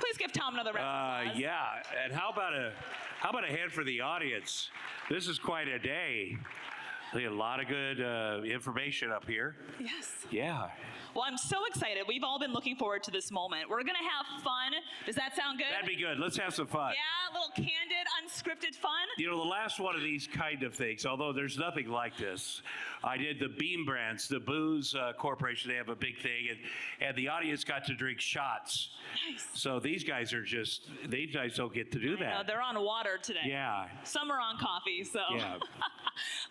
Please give Tom another round of applause. Yeah, and how about a hand for the audience? This is quite a day. A lot of good information up here. Yes. Yeah. Well, I'm so excited. We've all been looking forward to this moment. We're going to have fun. Does that sound good? That'd be good. Let's have some fun. Yeah, a little candid, unscripted fun. You know, the last one of these kind of things, although there's nothing like this, I did the Beam Brands, the booze corporation. They have a big thing, and the audience got to drink shots. Nice. So these guys don't get to do that. They're on water today. Yeah. Some are on coffee, so. Yeah.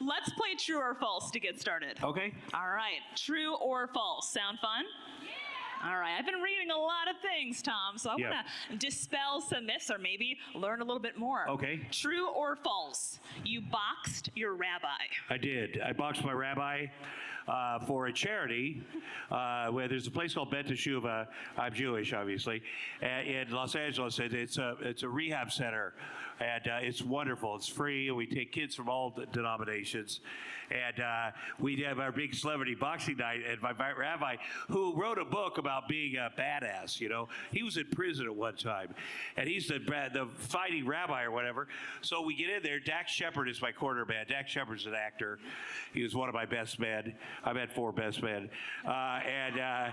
Let's play true or false to get started. Okay. All right, true or false. Sound fun? Yeah. All right, I've been reading a lot of things, Tom, so I want to dispel some myths or maybe learn a little bit more. Okay. True or false? You boxed your rabbi. I did. I boxed my rabbi for a charity where there's a place called Bet Teshuvah. I'm Jewish, obviously, in Los Angeles. It's a rehab center, and it's wonderful. It's free. We take kids from all denominations, and we have our big celebrity boxing night. And my rabbi, who wrote a book about being a badass, you know, he was in prison at one time, and he's the fighting rabbi or whatever. So we get in there. Dax Shepard is my quarterback. Dax Shepard's an actor. He was one of my best men. I've had 4 best men. And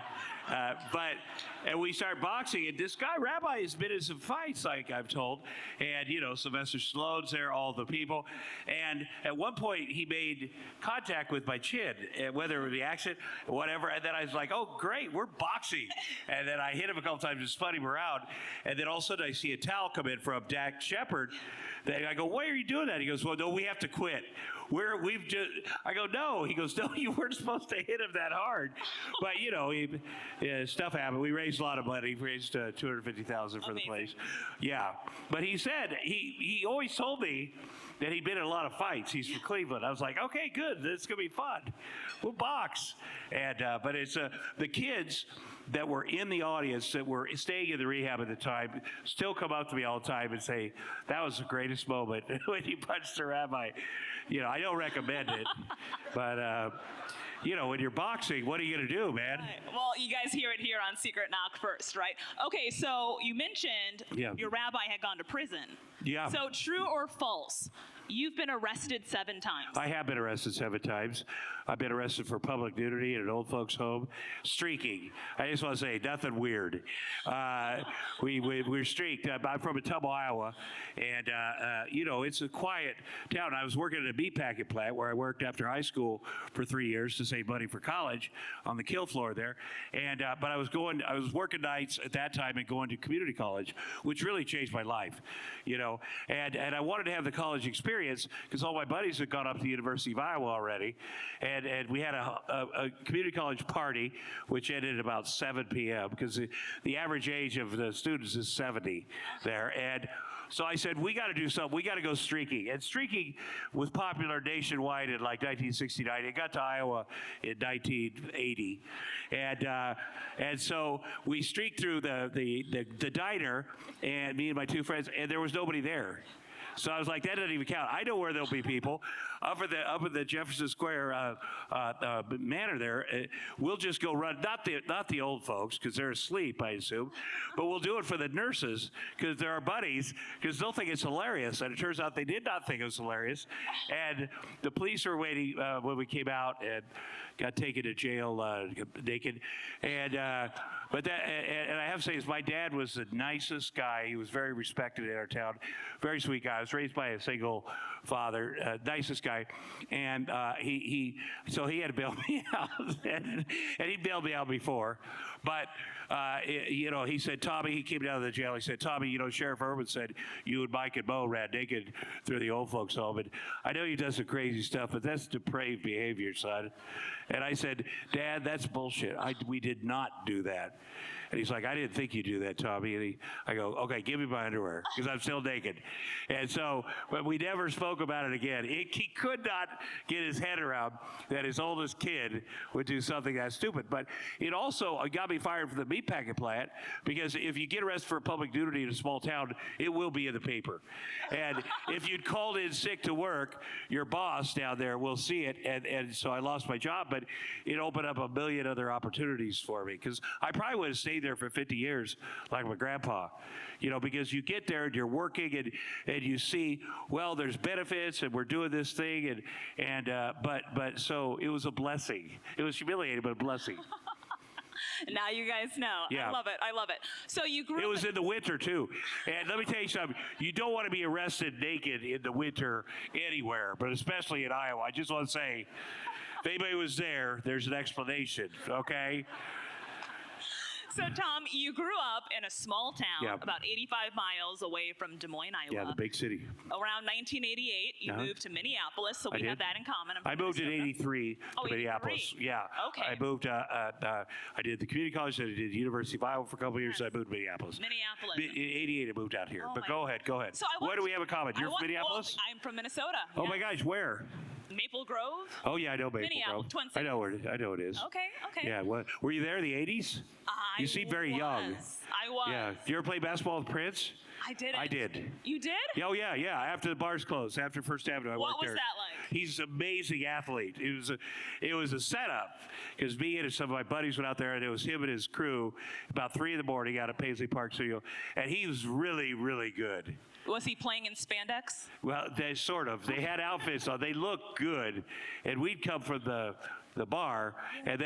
we start boxing, and this guy, Rabbi, has been in some fights, like I'm told. And, you know, Sylvester Stallone's there, all the people. And at one point, he made contact with my chin, whether it was the accident, whatever. And then I was like, oh, great, we're boxing. And then I hit him a couple times to spun him around. And then all of a sudden, I see a towel come in from Dax Shepard. And I go, why are you doing that? He goes, well, no, we have to quit. I go, no. He goes, no, you weren't supposed to hit him that hard. But, you know, stuff happened. We raised a lot of money. We raised $250,000 for the place. Yeah. But he said, he always told me that he'd been in a lot of fights. He's from Cleveland. I was like, okay, good. It's going to be fun. We'll box. And but it's the kids that were in the audience that were staying in the rehab at the time still come up to me all the time and say, that was the greatest moment when you punched the rabbi. You know, I don't recommend it, but you know, when you're boxing, what are you going to do, man? Right. Well, you guys hear it here on Secret Knock first, right? Okay, so you mentioned your rabbi had gone to prison. Yeah. So true or false? You've been arrested 7 times. I have been arrested 7 times. I've been arrested for public nudity at an old folks' home. Streaking. I just want to say, nothing weird. We're streaked. I'm from Ottumwa, Iowa, and, you know, it's a quiet town. I was working at a meatpacking plant where I worked after high school for 3 years to save money for college on the kill floor there. And but I was working nights at that time and going to community college, which really changed my life, you know. And I wanted to have the college experience because all my buddies had gone up to the University of Iowa already, and we had a community college party which ended at about 7 p.m. because the average age of the students is 70 there. And so I said, we got to do something. We got to go streaking. And streaking was popular nationwide in like 1969. It got to Iowa in 1980, and so we streaked through the diner, and me and my 2 friends, and there was nobody there. So I was like, that doesn't even count. I know where there'll be people up at the Jefferson Square manor there. We'll just go run, not the old folks because they're asleep, I assume, but we'll do it for the nurses because they're our buddies because they'll think it's hilarious. And it turns out they did not think it was hilarious. And the police were waiting when we came out and got taken to jail naked. And but I have to say, my dad was the nicest guy. He was very respected in our town, very sweet guy. I was raised by a single father, nicest guy, and so he had to bail me out, and he bailed me out before. But you know, he said, Tommy, he came down to the jail. He said, Tommy, you know, Sheriff Urban said you and Mike and Mo ran naked through the old folks' home, and I know you done some crazy stuff, but that's depraved behavior, son. And I said, Dad, that's bullshit. We did not do that. And he's like, I didn't think you'd do that, Tommy. And I go, okay, give me my underwear because I'm still naked. And so, but we never spoke about it again. He could not get his head around that his oldest kid would do something that stupid. But it also got me fired from the meatpacking plant because if you get arrested for public nudity in a small town, it will be in the paper. And if you'd called in sick to work, your boss down there will see it. And so I lost my job, but it opened up a million other opportunities for me because I probably would have stayed stayed there for 50 years, like my grandpa. Because you get there and you're working and you see, well, there's benefits and we're doing this thing but so it was a blessing. It was humiliating, but a blessing. Now you guys know. Yeah. I love it. So you grew up. It was in the winter too. And let me tell you something. You don't want to be arrested naked in the winter anywhere, but especially in Iowa. I just want to say, if anybody was there, there's an explanation, okay? So, Tom, you grew up in a small town about 85 miles away from Des Moines, Iowa. Yeah, the big city. Around 1988, you moved to Minneapolis, so we have that in common. I moved in 83 to Minneapolis. Yeah. Okay. I moved, I did the community college, I did the University of Iowa for a couple of years, so I moved to Minneapolis. In 88, I moved out here. But go ahead. So what do we have in common? You're from Minneapolis? Well, I'm from Minnesota. Oh, my gosh, where? Maple Grove. Oh, yeah, I know Maple Grove. Twin Cities. I know it is. Okay. Yeah, were you there in the 80s? You seem very young. I was. Yeah. Did you ever play basketball with Prince? I did. I did. You did? Oh, yeah. After the bars closed, after First Avenue, I worked there. What was that like? He's an amazing athlete. It was a setup because me and some of my buddies went out there, and it was him and his crew about 3 in the morning out at Paisley Park Studio, and he was really, really good. Was he playing in spandex? Well, they had outfits on. They looked good, and we'd come from the bar,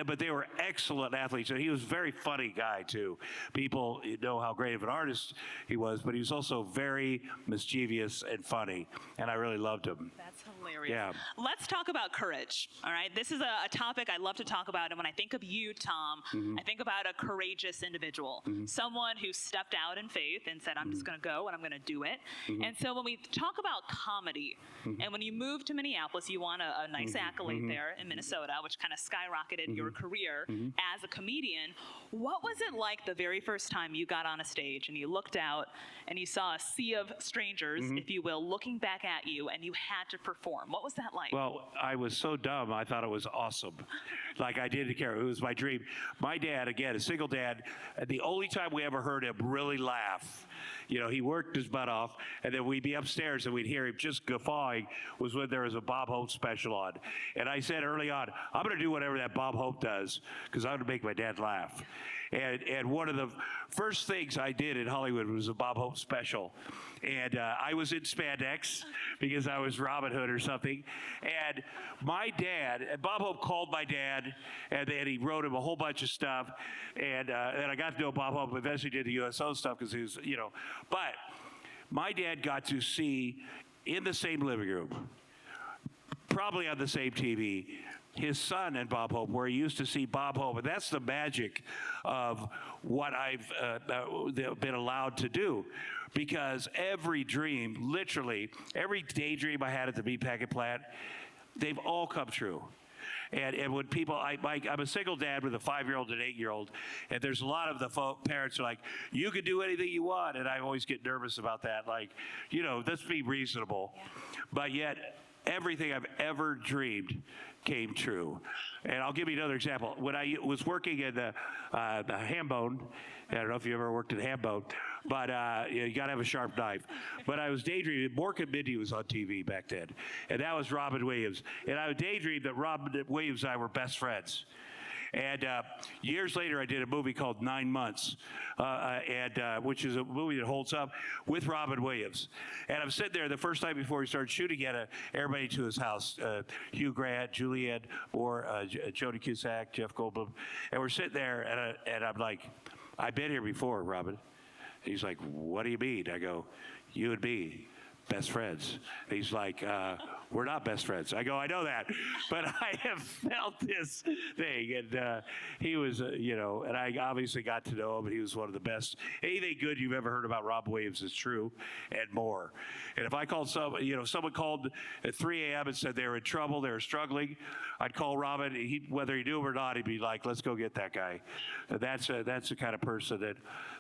but they were excellent athletes. And he was a very funny guy too. People know how great of an artist he was, but he was also very mischievous and funny, and I really loved him. That's hilarious. Yeah. Let's talk about courage. All right, this is a topic I love to talk about, and when I think of you, Tom, I think about a courageous individual, someone who stepped out in faith and said, "I'm just going to go and I'm going to do it." And so when we talk about comedy, and when you moved to Minneapolis, you won a nice accolade there in Minnesota, which kind of skyrocketed your career as a comedian. What was it like the very first time you got on a stage and you looked out and you saw a sea of strangers, if you will, looking back at you, and you had to perform? What was that like? Well, I was so dumb, I thought it was awesome. Like, I didn't care. It was my dream. My dad, again, a single dad, the only time we ever heard him really laugh, he worked his butt off, and then we'd be upstairs and we'd hear him just guffawing, was when there was a Bob Hope special on. And I said early on, I'm going to do whatever that Bob Hope does, because I'm going to make my dad laugh. And one of the first things I did in Hollywood was a Bob Hope special. And I was in spandex because I was Robin Hood or something. And my dad, and Bob Hope called my dad, and then he wrote him a whole bunch of stuff. And I got to know Bob Hope, eventually did the USO stuff because he was, But my dad got to see in the same living room, probably on the same TV, his son and Bob Hope, where he used to see Bob Hope. And that's the magic of what I've been allowed to do. Because every dream, literally, every daydream I had at the meatpacking plant, they've all come true. And when people, I'm a single dad with a 5-year-old and 8-year-old, and there's a lot of the parents are like, you can do anything you want, and I always get nervous about that. Like, let's be reasonable. But yet, everything I've ever dreamed came true. And I'll give you another example. When I was working in the Hambone, I don't know if you ever worked at Hambone, but you got to have a sharp knife. But I was daydreaming. Mork and Mindy was on TV back then, and that was Robin Williams. And I daydreamed that Robin Williams and I were best friends. And years later, I did a movie called 9 Months, which is a movie that holds up with Robin Williams. And I'm sitting there the first night before we started shooting at everybody to his house, Hugh Grant, Julianne Moore, Jody Cusack, Jeff Goldblum. And we're sitting there, and I'm like, I've been here before, Robin. He's like, what do you mean? I go, you and me, best friends. He's like, we're not best friends. I go, I know that, but I have felt this thing. And he was, and I obviously got to know him, and he was one of the best. Anything good you've ever heard about Rob Williams is true, and more. And if I called someone called at 3 a.m. and said they were in trouble, they were struggling, I'd call Robin. Whether he knew him or not, he'd be like, let's go get that guy. And that's the kind of person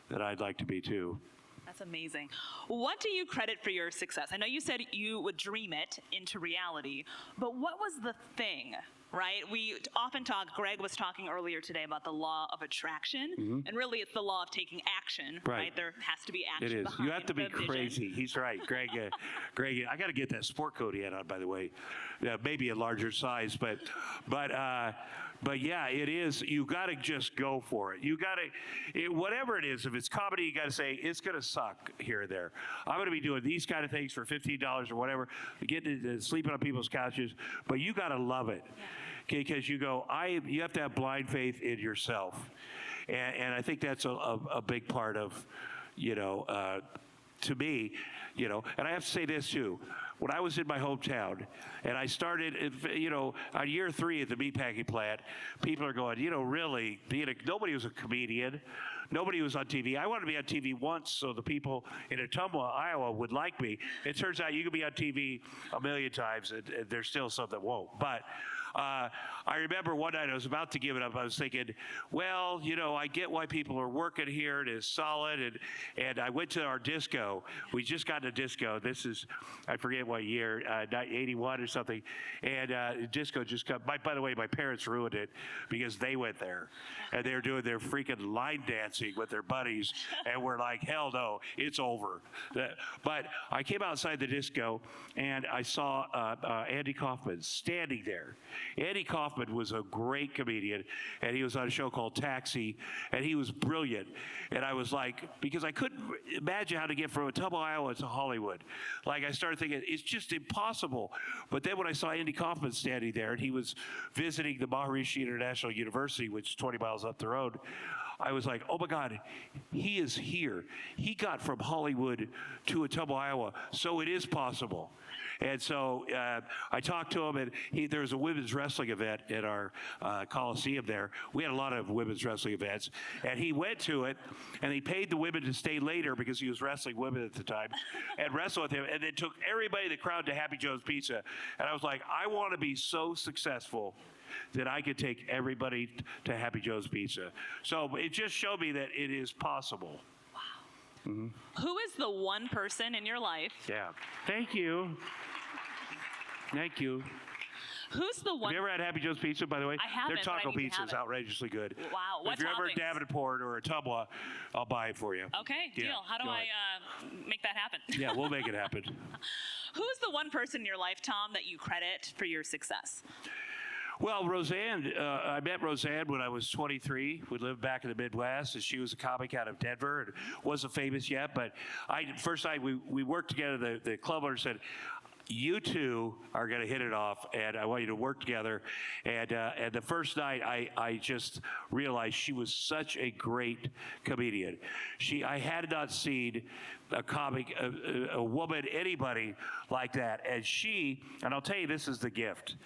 that I'd like to be too. That's amazing. What do you credit for your success? I know you said you would dream it into reality, but what was the thing, right? We often talk, Greg was talking earlier today about the law of attraction, and really it's the law of taking action, right? There has to be action. It is. You have to be vision. crazy. He's right. Greg, I got to get that sport coat he had on, by the way. Maybe a larger size, but But yeah, it is. You got to just go for it. You got to, whatever it is, if it's comedy, you got to say, it's going to suck here and there. I'm going to be doing these kind of things for $15 or whatever, getting sleeping on people's couches, but you got to love it. Because you go, you have to have blind faith in yourself. And I think that's a big part of, to me, and I have to say this too. When I was in my hometown and I started, on year 3 at the meatpacking plant, people are going, really, nobody was a comedian. Nobody was on TV. I wanted to be on TV once so the people in Ottumwa, Iowa would like me. It turns out you can be on TV a million times and there's still some that won't. But I remember one night I was about to give it up. I was thinking, well, I get why people are working here. It is solid. And I went to our disco. We just got to disco. This is, I forget what year, 81 or something. And disco just got, by the way, my parents ruined it because they went there. And they were doing their freaking line dancing with their buddies. And we're like, hell no, it's over. But I came outside the disco and I saw Andy Kaufman standing there. Andy Kaufman was a great comedian, and he was on a show called Taxi, and he was brilliant. And I was like, because I couldn't imagine how to get from Ottumwa, Iowa to Hollywood. Like, I started thinking, it's just impossible. But then when I saw Andy Kaufman standing there, and he was visiting the Maharishi International University, which is 20 miles up the road, I was like, oh my God, he is here. He got from Hollywood to Ottumwa, Iowa, so it is possible. And so I talked to him, and there was a women's wrestling event at our Coliseum there. We had a lot of women's wrestling events. And he went to it, and he paid the women to stay later because he was wrestling women at the time, and wrestled with him, and then took everybody in the crowd to Happy Joe's Pizza. And I was like, I want to be so successful that I could take everybody to Happy Joe's Pizza. So it just showed me that it is possible. Wow. Mm-hmm. Who is the one person in your life? Yeah. Thank you. Thank you. Who's the one? Have you ever had Happy Joe's Pizza, by the way? I haven't. Their taco pizza is outrageously good. Wow. What if you're ever in toppings? Davenport or Ottumwa, I'll buy it for you. Okay, deal. Yeah, How do I make that happen? Yeah, we'll make it happen. Who's the one person in your life, Tom, that you credit for your success? Well, Roseanne, I met Roseanne when I was 23. We lived back in the Midwest, and she was a comic out of Denver and wasn't famous yet. But first night we worked together, the club owner said, you two are going to hit it off, and I want you to work together. And the first night, I just realized she was such a great comedian. I had not seen a comic, a woman, anybody like that. And I'll tell you, this is the gift.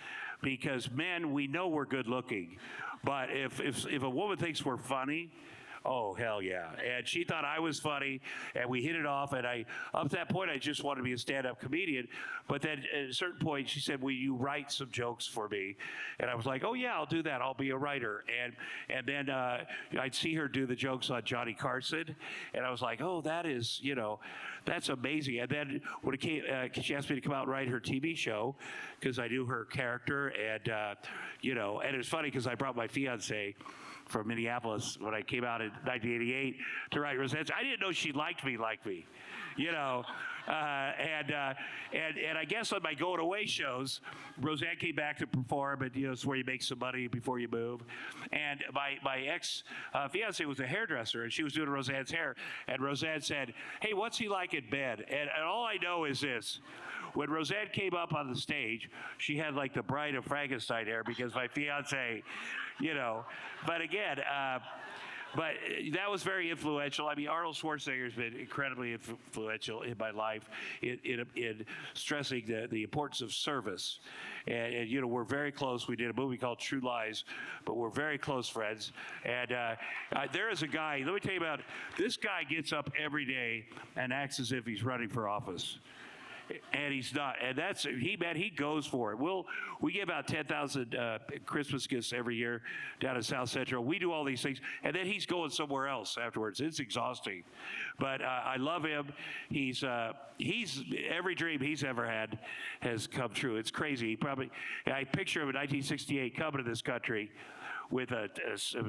Because men, we know we're good looking. But if a woman thinks we're funny, oh, hell yeah. And she thought I was funny, and we hit it off. And up to that point, I just wanted to be a stand-up comedian. But then at a certain point, she said, will you write some jokes for me? And I was like, oh, yeah, I'll do that. I'll be a writer. And then I'd see her do the jokes on Johnny Carson. And I was like, oh, that is, that's amazing. And then when it came, she asked me to come out and write her TV show because I knew her character. And, and it was funny because I brought my fiance from Minneapolis when I came out in 1988 to write Roseanne. I didn't know she liked me. And I guess on my going away shows, Roseanne came back to perform, and it's where you make some money before you move. And my ex fiance was a hairdresser, and she was doing Roseanne's hair. And Roseanne said, "Hey, what's he like in bed?" And all I know is this: when Roseanne came up on the stage, she had like the Bride of Frankenstein hair because my fiance, But again. But that was very influential. I mean, Arnold Schwarzenegger has been incredibly influential in my life in stressing the importance of service. And we're very close. We did a movie called True Lies, but we're very close friends. And there is a guy, let me tell you about, this guy gets up every day and acts as if he's running for office. And he's not, and he goes for it. We give out 10,000 Christmas gifts every year down in South Central. We do all these things, and then he's going somewhere else afterwards. It's exhausting, but I love him. He's every dream he's ever had has come true. It's crazy. I picture him in 1968 coming to this country with a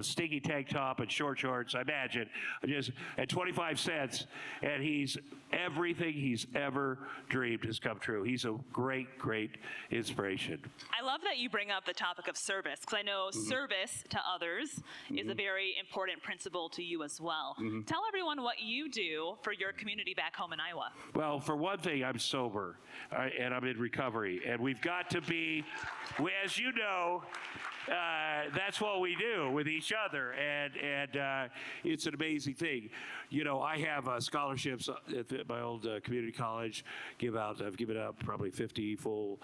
stinky tank top and short shorts, I imagine, just at 25 cents, and everything he's ever dreamed has come true. He's a great, great inspiration. I love that you bring up the topic of service, because I know service to others is a very important principle to you as well. Tell everyone what you do for your community back home in Iowa. Well, for one thing, I'm sober, and I'm in recovery, and we've got to be, as you know, that's what we do with each other, and it's an amazing thing. You know, I have scholarships at my old community college. I've given out probably 50 full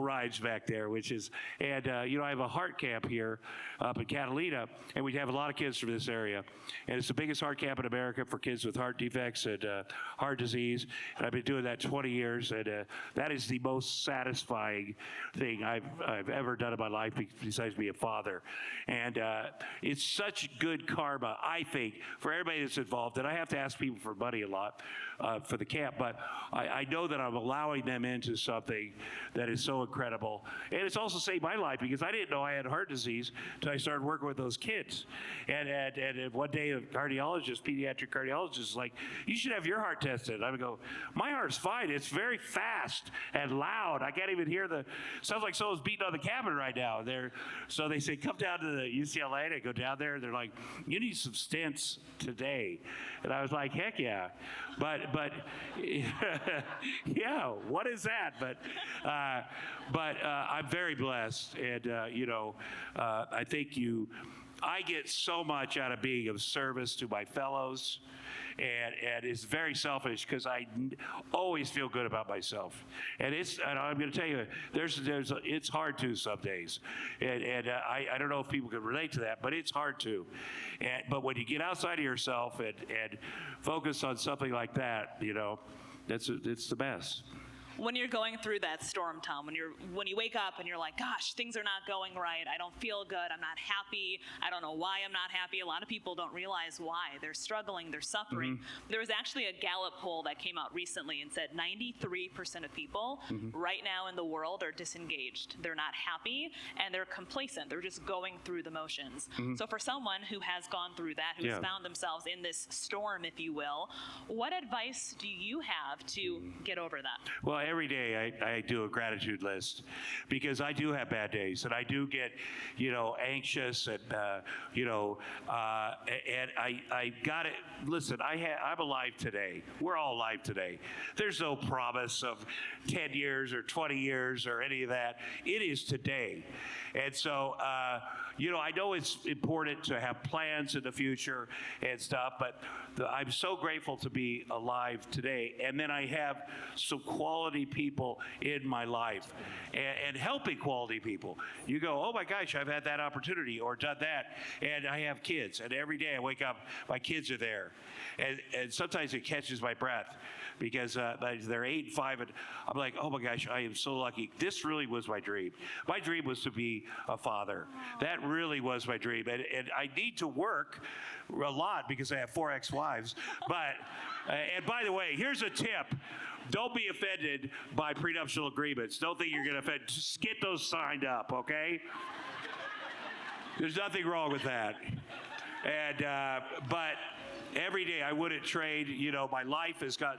rides back there, which is, and you know, I have a heart camp here up in Catalina, and we have a lot of kids from this area, and it's the biggest heart camp in America for kids with heart defects and heart disease, and I've been doing that 20 years, and that is the most satisfying thing I've ever done in my life besides being a father, and it's such good karma, I think, for everybody that's involved. And I have to ask people for money a lot for the camp, but I know that I'm allowing them into something that is so incredible. And it's also saved my life, because I didn't know I had heart disease until I started working with those kids. And one day a pediatric cardiologist is like, you should have your heart tested. And I would go, my heart's fine. It's very fast and loud. I can't even hear sounds like someone's beating on the cabin right now. So they say, come down to the UCLA, and I go down there, and they're like, you need some stents today. And I was like, heck yeah. But yeah, what is that? But I'm very blessed, and you know, I think I get so much out of being of service to my fellows, and it's very selfish, because I always feel good about myself, and I'm going to tell you, it's hard to some days, and I don't know if people can relate to that, but it's hard to, but when you get outside of yourself and focus on something like that, you know, it's the best. When you're going through that storm, Tom, when you wake up and you're like, gosh, things are not going right, I don't feel good, I'm not happy, I don't know why I'm not happy. A lot of people don't realize why. They're struggling, they're suffering. There was actually a Gallup poll that came out recently and said 93% of people right now in the world are disengaged. They're not happy, and they're complacent. They're just going through the motions. So for someone who has gone through that, who's found themselves in this storm, if you will, what advice do you have to get over that? Well, every day I do a gratitude list, because I do have bad days, and I do get, you know, anxious, and you know, and I got it. Listen, I'm alive today. We're all alive today. There's no promise of 10 years or 20 years or any of that. It is today, and so you know, I know it's important to have plans in the future and stuff, but I'm so grateful to be alive today. And then I have some quality people in my life, and helping quality people. You go, oh my gosh, I've had that opportunity or done that. And I have kids, and every day I wake up, my kids are there. And sometimes it catches my breath, because they're 8 and 5, and I'm like, oh my gosh, I am so lucky. This really was my dream. My dream was to be a father. That really was my dream. And I need to work a lot, because I have 4 ex-wives. But, and by the way, here's a tip. Don't be offended by prenuptial agreements. Don't think you're going to offend. Just get those signed up, okay? There's nothing wrong with that. And, but every day I wouldn't trade, you know, my life has gotten